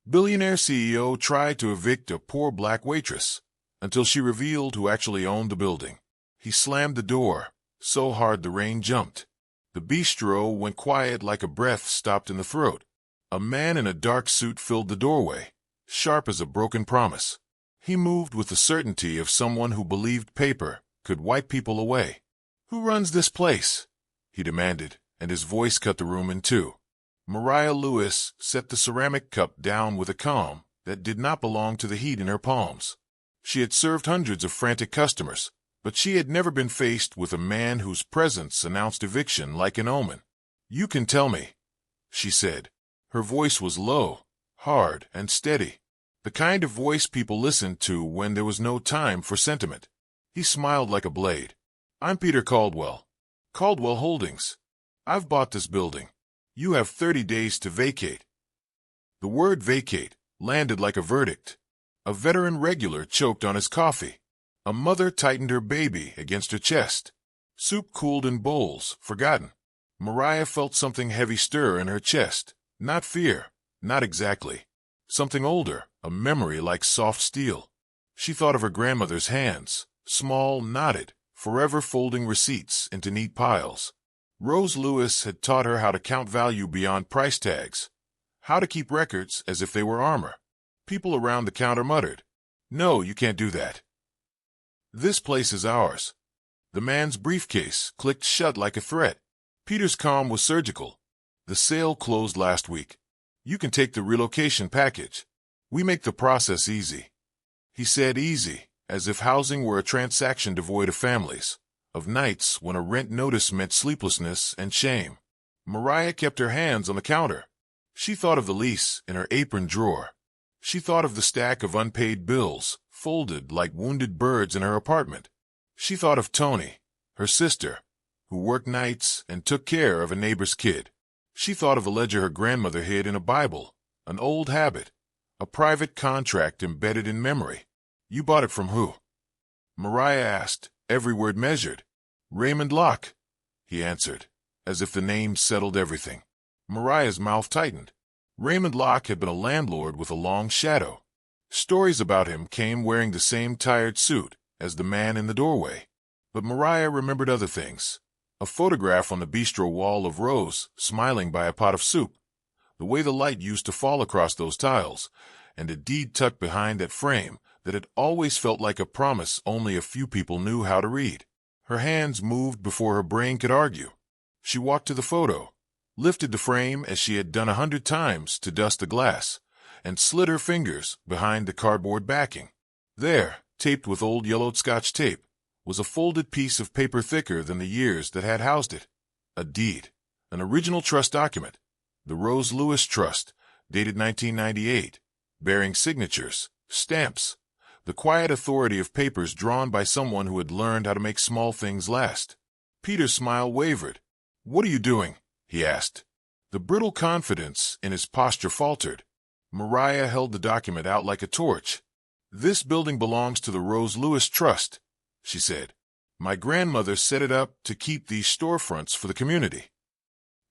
Billionaire CEO tried to evict a poor black waitress until she revealed who actually owned the building. He slammed the door so hard the rain jumped. The bistro went quiet like a breath stopped in the throat. A man in a dark suit filled the doorway, sharp as a broken promise. He moved with the certainty of someone who believed paper could wipe people away. "Who runs this place?" he demanded, and his voice cut the room in two. Mariah Lewis set the ceramic cup down with a calm that did not belong to the heat in her palms. She had served hundreds of frantic customers, but she had never been faced with a man whose presence announced eviction like an omen. "You can tell me," she said. Her voice was low, hard, and steady, the kind of voice people listened to when there was no time for sentiment. He smiled like a blade. "I'm Peter Caldwell. Caldwell Holdings. I've bought this building. You have 30 days to vacate." The word vacate landed like a verdict. A veteran regular choked on his coffee. A mother tightened her baby against her chest. Soup cooled in bowls, forgotten. Mariah felt something heavy stir in her chest. Not fear, not exactly. Something older, a memory like soft steel. She thought of her grandmother's hands, small, knotted, forever folding receipts into neat piles. Rose Lewis had taught her how to count value beyond price tags, how to keep records as if they were armor. People around the counter muttered, "No, you can't do that. This place is ours." The man's briefcase clicked shut like a threat. Peter's calm was surgical. "The sale closed last week. You can take the relocation package. We make the process easy." He said easy, as if housing were a transaction devoid of families, of nights when a rent notice meant sleeplessness and shame. Mariah kept her hands on the counter. She thought of the lease in her apron drawer. She thought of the stack of unpaid bills, folded like wounded birds in her apartment. She thought of Tony, her sister, who worked nights and took care of a neighbor's kid. She thought of a ledger her grandmother hid in a Bible, an old habit, a private contract embedded in memory. "You bought it from who?" Mariah asked, every word measured. "Raymond Locke," he answered, as if the name settled everything. Mariah's mouth tightened. Raymond Locke had been a landlord with a long shadow. Stories about him came wearing the same tired suit as the man in the doorway. But Mariah remembered other things. A photograph on the bistro wall of Rose, smiling by a pot of soup, the way the light used to fall across those tiles, and a deed tucked behind that frame that had always felt like a promise only a few people knew how to read. Her hands moved before her brain could argue. She walked to the photo, lifted the frame as she had done 100 times to dust the glass, and slid her fingers behind the cardboard backing. There, taped with old yellowed Scotch tape, was a folded piece of paper thicker than the years that had housed it. A deed, an original trust document, the Rose Lewis Trust, dated 1998, bearing signatures, stamps, the quiet authority of papers drawn by someone who had learned how to make small things last. Peter's smile wavered. "What are you doing?" he asked. The brittle confidence in his posture faltered. Mariah held the document out like a torch. "This building belongs to the Rose Lewis Trust," she said. "My grandmother set it up to keep these storefronts for the community."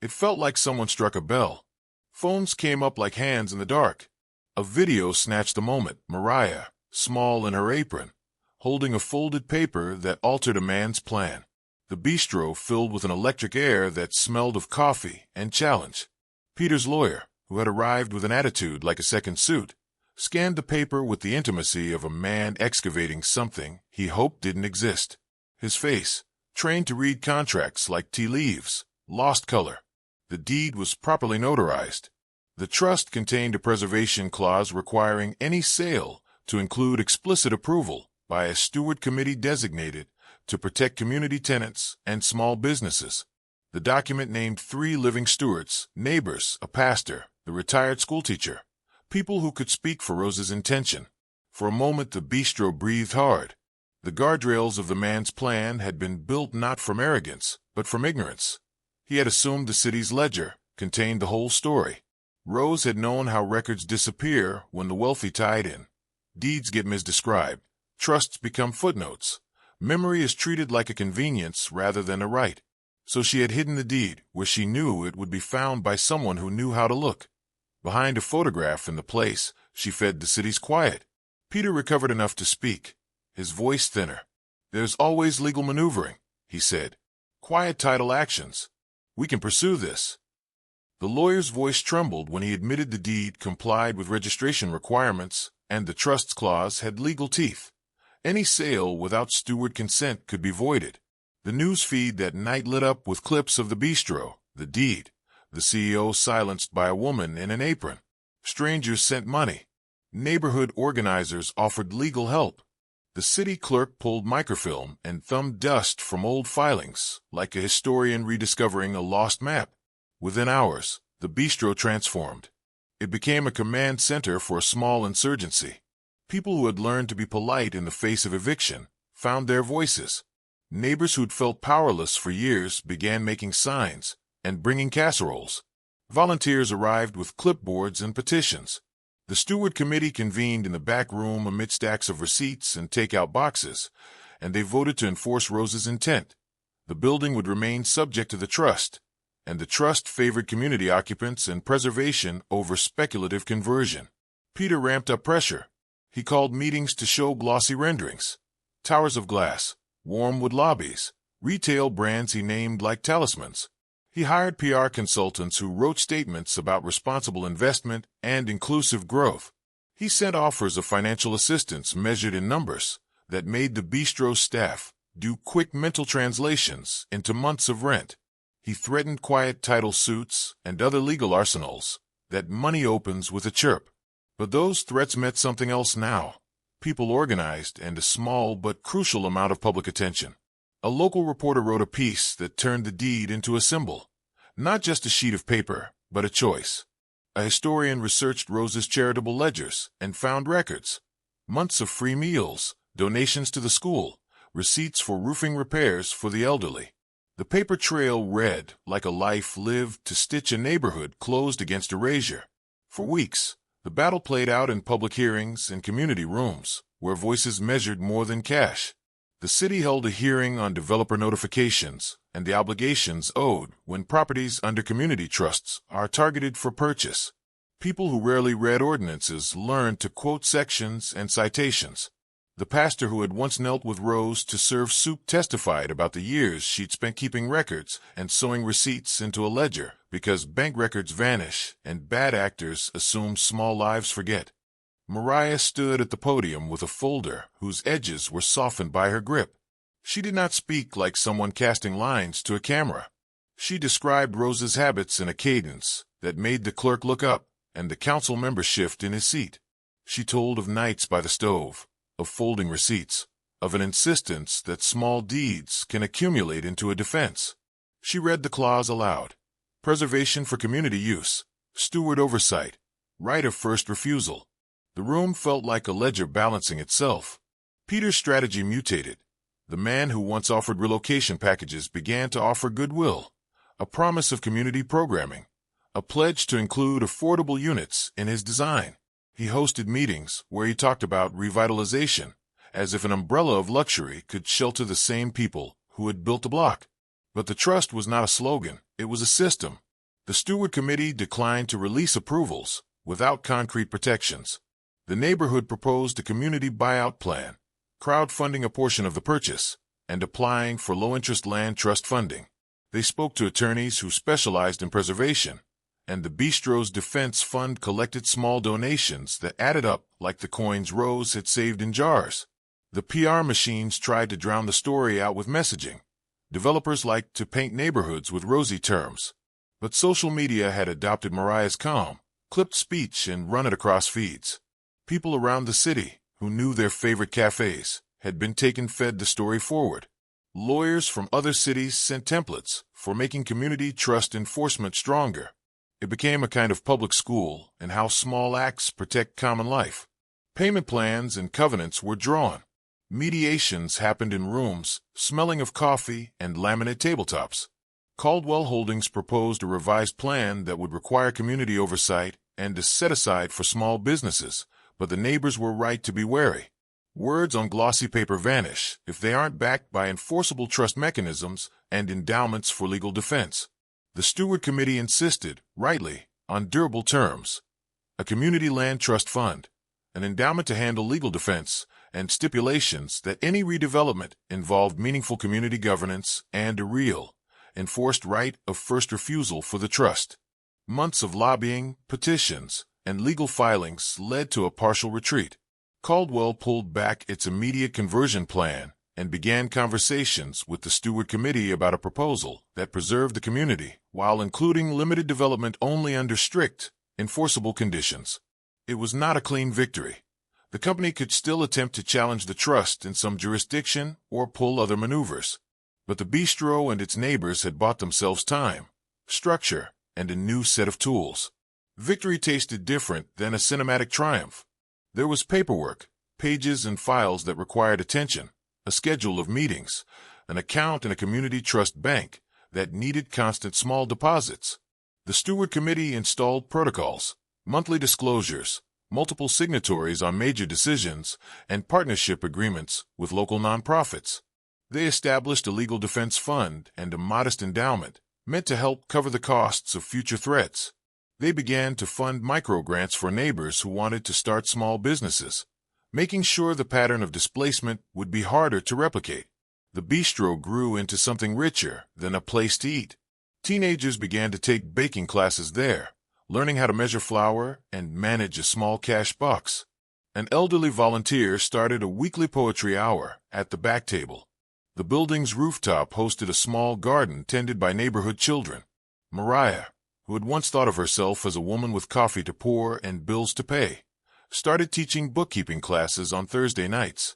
It felt like someone struck a bell. Phones came up like hands in the dark. A video snatched the moment. Mariah, small in her apron, holding a folded paper that altered a man's plan. The bistro filled with an electric air that smelled of coffee and challenge. Peter's lawyer, who had arrived with an attitude like a second suit, scanned the paper with the intimacy of a man excavating something he hoped didn't exist. His face, trained to read contracts like tea leaves, lost color. The deed was properly notarized. The trust contained a preservation clause requiring any sale to include explicit approval by a steward committee designated to protect community tenants and small businesses. The document named 3 living stewards, neighbors, a pastor, the retired schoolteacher, people who could speak for Rose's intention. For a moment the bistro breathed hard. The guardrails of the man's plan had been built not from arrogance, but from ignorance. He had assumed the city's ledger contained the whole story. Rose had known how records disappear when the wealthy tide in. Deeds get misdescribed. Trusts become footnotes. Memory is treated like a convenience rather than a right. So she had hidden the deed where she knew it would be found by someone who knew how to look. Behind a photograph in the place, she fed the city's quiet. Peter recovered enough to speak, his voice thinner. "There's always legal maneuvering," he said. "Quiet title actions. We can pursue this." The lawyer's voice trembled when he admitted the deed complied with registration requirements and the trust's clause had legal teeth. Any sale without steward consent could be voided. The news feed that night lit up with clips of the bistro, the deed, the CEO silenced by a woman in an apron. Strangers sent money. Neighborhood organizers offered legal help. The city clerk pulled microfilm and thumbed dust from old filings, like a historian rediscovering a lost map. Within hours, the bistro transformed. It became a command center for a small insurgency. People who had learned to be polite in the face of eviction found their voices. Neighbors who'd felt powerless for years began making signs and bringing casseroles. Volunteers arrived with clipboards and petitions. The steward committee convened in the back room amid stacks of receipts and takeout boxes, and they voted to enforce Rose's intent. The building would remain subject to the trust, and the trust favored community occupants and preservation over speculative conversion. Peter ramped up pressure. He called meetings to show glossy renderings, towers of glass, warm wood lobbies, retail brands he named like talismans. He hired PR consultants who wrote statements about responsible investment and inclusive growth. He sent offers of financial assistance measured in numbers that made the bistro staff do quick mental translations into months of rent. He threatened quiet title suits and other legal arsenals that money opens with a chirp. But those threats meant something else now. People organized and a small but crucial amount of public attention. A local reporter wrote a piece that turned the deed into a symbol. Not just a sheet of paper, but a choice. A historian researched Rose's charitable ledgers and found records. Months of free meals, donations to the school, receipts for roofing repairs for the elderly. The paper trail read like a life lived to stitch a neighborhood closed against erasure. For weeks, the battle played out in public hearings and community rooms, where voices measured more than cash. The city held a hearing on developer notifications and the obligations owed when properties under community trusts are targeted for purchase. People who rarely read ordinances learned to quote sections and citations. The pastor who had once knelt with Rose to serve soup testified about the years she'd spent keeping records and sewing receipts into a ledger because bank records vanish and bad actors assume small lives forget. Mariah stood at the podium with a folder whose edges were softened by her grip. She did not speak like someone casting lines to a camera. She described Rose's habits in a cadence that made the clerk look up and the council member shift in his seat. She told of nights by the stove, of folding receipts, of an insistence that small deeds can accumulate into a defense. She read the clause aloud. Preservation for community use, steward oversight, right of first refusal. The room felt like a ledger balancing itself. Peter's strategy mutated. The man who once offered relocation packages began to offer goodwill, a promise of community programming, a pledge to include affordable units in his design. He hosted meetings where he talked about revitalization, as if an umbrella of luxury could shelter the same people who had built the block. But the trust was not a slogan, it was a system. The steward committee declined to release approvals without concrete protections. The neighborhood proposed a community buyout plan, crowdfunding a portion of the purchase, and applying for low-interest land trust funding. They spoke to attorneys who specialized in preservation, and the bistro's defense fund collected small donations that added up like the coins Rose had saved in jars. The PR machines tried to drown the story out with messaging. Developers liked to paint neighborhoods with rosy terms. But social media had adopted Mariah's calm, clipped speech and run it across feeds. People around the city, who knew their favorite cafes, had been fed the story forward. Lawyers from other cities sent templates for making community trust enforcement stronger. It became a kind of public school in how small acts protect common life. Payment plans and covenants were drawn. Mediations happened in rooms smelling of coffee and laminate tabletops. Caldwell Holdings proposed a revised plan that would require community oversight and a set-aside for small businesses, but the neighbors were right to be wary. Words on glossy paper vanish if they aren't backed by enforceable trust mechanisms and endowments for legal defense. The steward committee insisted, rightly, on durable terms, a community land trust fund, an endowment to handle legal defense, and stipulations that any redevelopment involved meaningful community governance and a real, enforced right of first refusal for the trust. Months of lobbying, petitions, and legal filings led to a partial retreat. Caldwell pulled back its immediate conversion plan and began conversations with the Steward Committee about a proposal that preserved the community while including limited development only under strict, enforceable conditions. It was not a clean victory. The company could still attempt to challenge the trust in some jurisdiction or pull other maneuvers. But the bistro and its neighbors had bought themselves time, structure, and a new set of tools. Victory tasted different than a cinematic triumph. There was paperwork, pages and files that required attention, a schedule of meetings, an account in a community trust bank that needed constant small deposits. The Steward Committee installed protocols, monthly disclosures, multiple signatories on major decisions, and partnership agreements with local nonprofits. They established a legal defense fund and a modest endowment meant to help cover the costs of future threats. They began to fund microgrants for neighbors who wanted to start small businesses, making sure the pattern of displacement would be harder to replicate. The bistro grew into something richer than a place to eat. Teenagers began to take baking classes there, learning how to measure flour and manage a small cash box. An elderly volunteer started a weekly poetry hour at the back table. The building's rooftop hosted a small garden tended by neighborhood children. Mariah, who had once thought of herself as a woman with coffee to pour and bills to pay, started teaching bookkeeping classes on Thursday nights.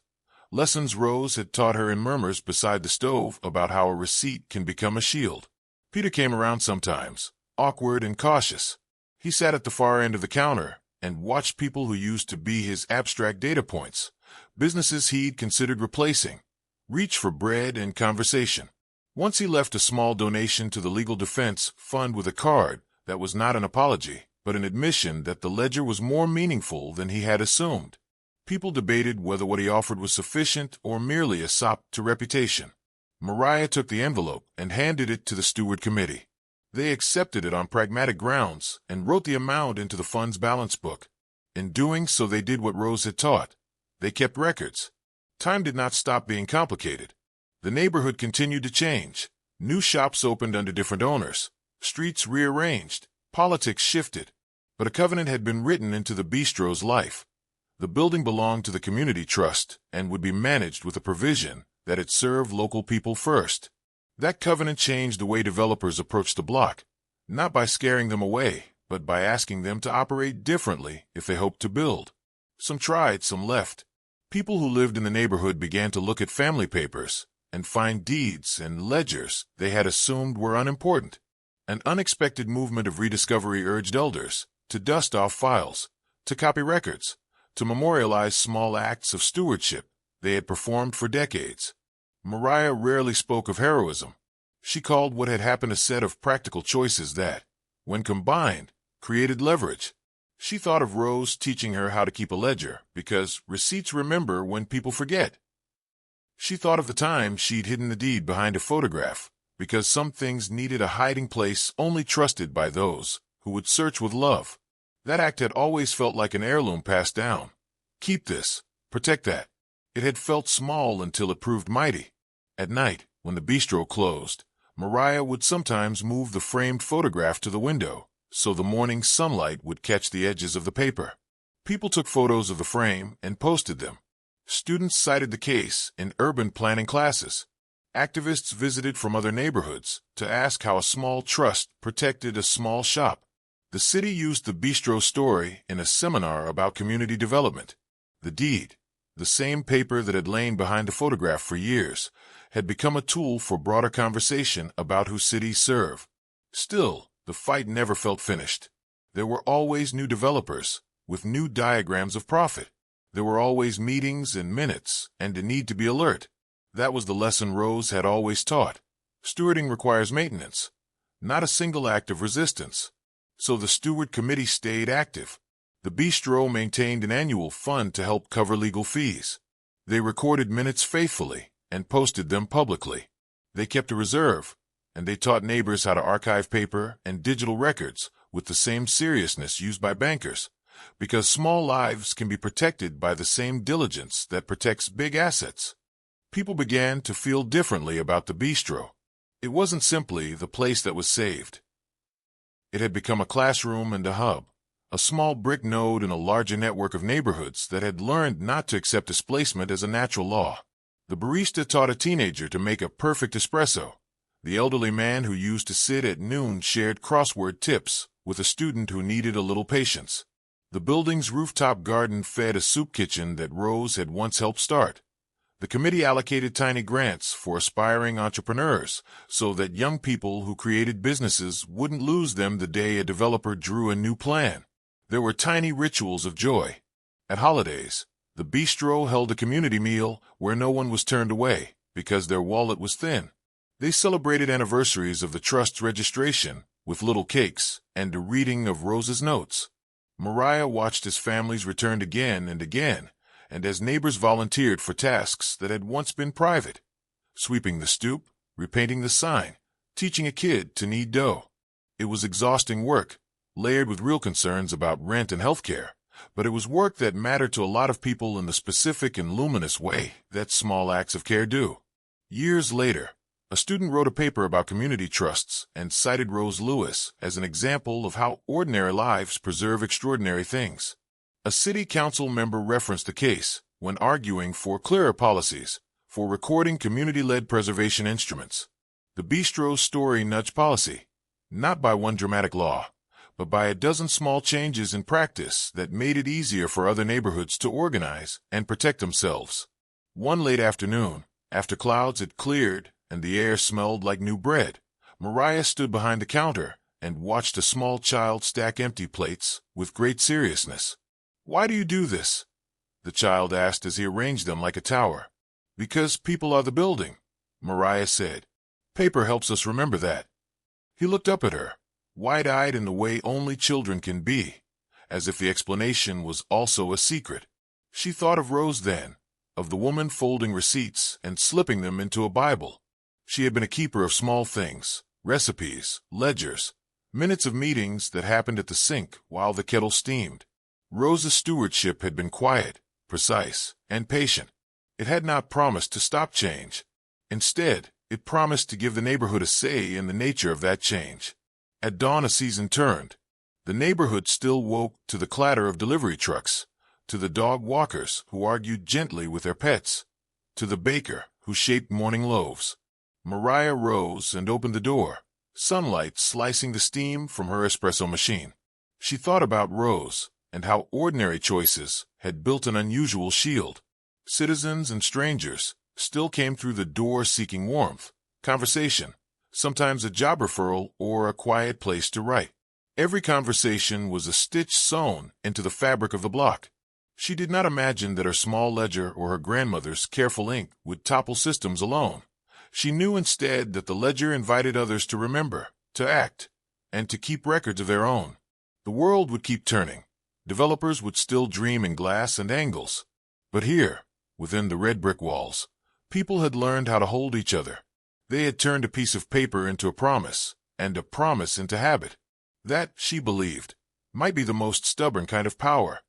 Lessons Rose had taught her in murmurs beside the stove about how a receipt can become a shield. Peter came around sometimes, awkward and cautious. He sat at the far end of the counter and watched people who used to be his abstract data points, businesses he'd considered replacing, reach for bread and conversation. Once he left a small donation to the legal defense fund with a card that was not an apology, but an admission that the ledger was more meaningful than he had assumed. People debated whether what he offered was sufficient or merely a sop to reputation. Mariah took the envelope and handed it to the Steward Committee. They accepted it on pragmatic grounds and wrote the amount into the fund's balance book. In doing so, they did what Rose had taught. They kept records. Time did not stop being complicated. The neighborhood continued to change. New shops opened under different owners. Streets rearranged. Politics shifted. But a covenant had been written into the bistro's life. The building belonged to the community trust and would be managed with a provision that it served local people first. That covenant changed the way developers approached the block, not by scaring them away, but by asking them to operate differently if they hoped to build. Some tried, some left. People who lived in the neighborhood began to look at family papers and find deeds and ledgers they had assumed were unimportant. An unexpected movement of rediscovery urged elders to dust off files, to copy records, to memorialize small acts of stewardship they had performed for decades. Mariah rarely spoke of heroism. She called what had happened a set of practical choices that, when combined, created leverage. She thought of Rose teaching her how to keep a ledger because receipts remember when people forget. She thought of the time she'd hidden the deed behind a photograph because some things needed a hiding place only trusted by those who would search with love. That act had always felt like an heirloom passed down. Keep this, protect that. It had felt small until it proved mighty. At night, when the bistro closed, Mariah would sometimes move the framed photograph to the window so the morning sunlight would catch the edges of the paper. People took photos of the frame and posted them. Students cited the case in urban planning classes. Activists visited from other neighborhoods to ask how a small trust protected a small shop. The city used the bistro story in a seminar about community development. The deed, the same paper that had lain behind the photograph for years, had become a tool for broader conversation about who cities serve. Still, the fight never felt finished. There were always new developers, with new diagrams of profit. There were always meetings and minutes, and a need to be alert. That was the lesson Rose had always taught. Stewarding requires maintenance, not a single act of resistance. So the Steward Committee stayed active. The bistro maintained an annual fund to help cover legal fees. They recorded minutes faithfully and posted them publicly. They kept a reserve, and they taught neighbors how to archive paper and digital records with the same seriousness used by bankers. because small lives can be protected by the same diligence that protects big assets. People began to feel differently about the bistro. It wasn't simply the place that was saved. It had become a classroom and a hub, a small brick node in a larger network of neighborhoods that had learned not to accept displacement as a natural law. The barista taught a teenager to make a perfect espresso. The elderly man who used to sit at noon shared crossword tips with a student who needed a little patience. The building's rooftop garden fed a soup kitchen that Rose had once helped start. The committee allocated tiny grants for aspiring entrepreneurs so that young people who created businesses wouldn't lose them the day a developer drew a new plan. There were tiny rituals of joy. At holidays, the bistro held a community meal where no one was turned away because their wallet was thin. They celebrated anniversaries of the trust's registration with little cakes and a reading of Rose's notes. Mariah watched as families returned again and again, and as neighbors volunteered for tasks that had once been private. Sweeping the stoop, repainting the sign, teaching a kid to knead dough. It was exhausting work, layered with real concerns about rent and healthcare, but it was work that mattered to a lot of people in the specific and luminous way that small acts of care do. Years later, a student wrote a paper about community trusts and cited Rose Lewis as an example of how ordinary lives preserve extraordinary things. A city council member referenced the case when arguing for clearer policies for recording community-led preservation instruments. The bistro's story nudged policy, not by one dramatic law, but by a dozen small changes in practice that made it easier for other neighborhoods to organize and protect themselves. One late afternoon, after clouds had cleared and the air smelled like new bread, Mariah stood behind the counter and watched a small child stack empty plates with great seriousness. "Why do you do this?" the child asked as he arranged them like a tower. "Because people are the building," Mariah said. "Paper helps us remember that." He looked up at her, wide-eyed in the way only children can be, as if the explanation was also a secret. She thought of Rose then, of the woman folding receipts and slipping them into a Bible. She had been a keeper of small things, recipes, ledgers, minutes of meetings that happened at the sink while the kettle steamed. Rose's stewardship had been quiet, precise, and patient. It had not promised to stop change. Instead, it promised to give the neighborhood a say in the nature of that change. At dawn a season turned. The neighborhood still woke to the clatter of delivery trucks, to the dog walkers who argued gently with their pets, to the baker who shaped morning loaves. Mariah rose and opened the door, sunlight slicing the steam from her espresso machine. She thought about Rose and how ordinary choices had built an unusual shield. Citizens and strangers still came through the door seeking warmth, conversation, sometimes a job referral or a quiet place to write. Every conversation was a stitch sewn into the fabric of the block. She did not imagine that her small ledger or her grandmother's careful ink would topple systems alone. She knew instead that the ledger invited others to remember, to act, and to keep records of their own. The world would keep turning. Developers would still dream in glass and angles. But here, within the red brick walls, people had learned how to hold each other. They had turned a piece of paper into a promise, and a promise into habit. That, she believed, might be the most stubborn kind of power.